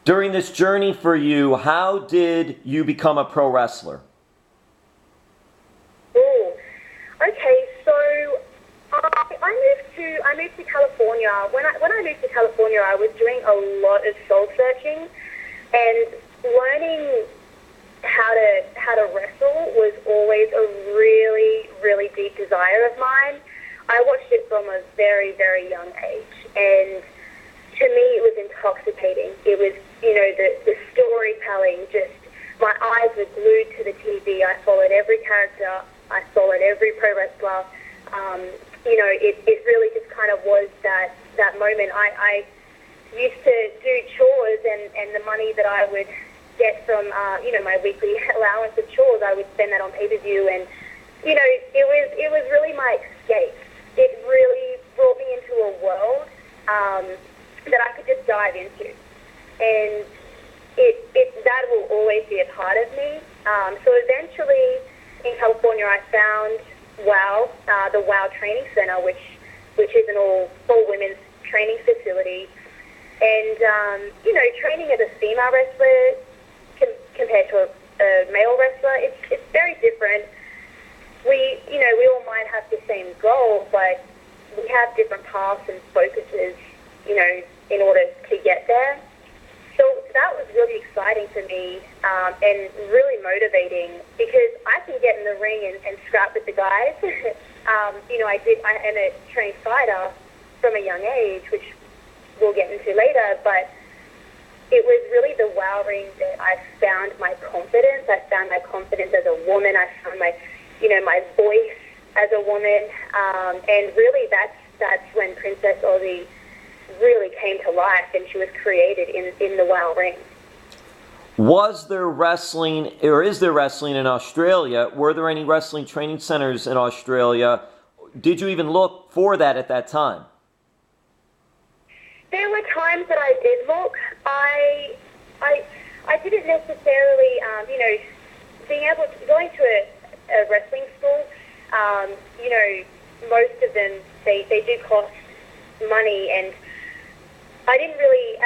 During this journey for you, how did you become a pro wrestler? Ooh, okay, so I moved to California. When I moved to California, I was doing a lot of soul searching, and learning how to wrestle was always a really, really deep desire of mine. I watched it from a very, very young age, and to me it was intoxicating. It was, the storytelling, just my eyes were glued to the TV. I followed every character. I followed every pro wrestler. It really just kind of was that moment. I used to do chores, and the money that I would get from, my weekly allowance of chores, I would spend that on pay-per-view, and, it was really my escape. It really brought me into a world that I could just dive into, and that will always be a part of me. So eventually, in California, I found WOW, the WOW Training Center, which is an all women's training facility, and training as a female wrestler compared to a male wrestler, it's very different. We all might have the same goal, but we have different paths and focuses, in order to get there. So that was really exciting for me, and really motivating, because I can get in the ring and scrap with the guys. I am a trained fighter from a young age, which we'll get into later, but it was really the WOW ring that I found my confidence. I found my confidence as a woman. I found my voice as a woman, and really that's when Princess Aussie really came to life, and she was created in the WOW ring. Was there wrestling, or is there wrestling in Australia? Were there any wrestling training centers in Australia? Did you even look for that at that time? There were times that I did look. I didn't necessarily, going to a wrestling school, most of them, they do cost money, and I didn't really,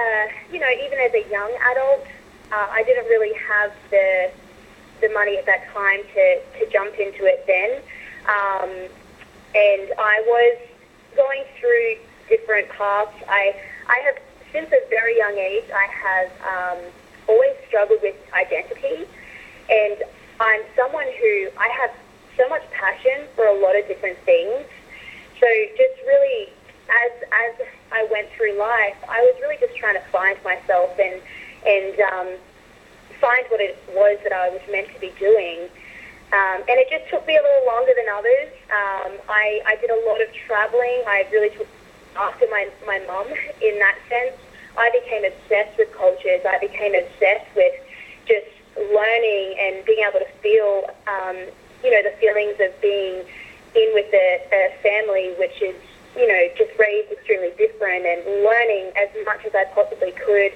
even as a young adult, I didn't really have the money at that time to jump into it then. And I was going through different paths. I have, since a very young age, I have always struggled with identity, and I'm someone who, I have so much passion for a lot of different things. So just really, as I went through life, I was really just trying to find myself and find what it was that I was meant to be doing. And it just took me a little longer than others. I did a lot of traveling. I really took after my mum in that sense. I became obsessed with cultures. I became obsessed with just learning and being able to feel, the feelings of being in with a family which is, just raised extremely different, and learning as much as I possibly could.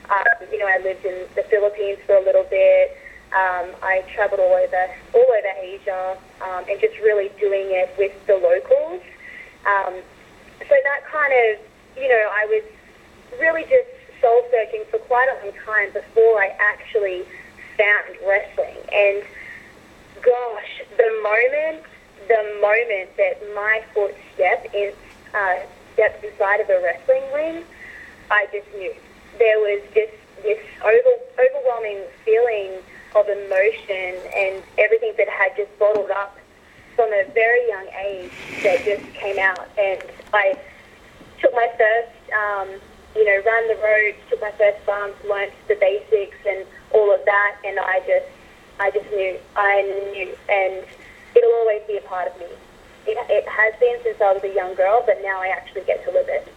I lived in the Philippines for a little bit. I traveled all over Asia, and just really doing it with the locals. So that kind of, I was really just soul searching for quite a long time before I actually found wrestling. And gosh, the moment that my foot stepped inside of a wrestling ring, I just knew. There was just this overwhelming feeling of emotion and everything that had just bottled up from a very young age that just came out. And I took my first, ran the ropes, took my first bumps, learned the basics and all of that, and I just knew, and it'll always be a part of me. It has been since I was a young girl, but now I actually get to live it.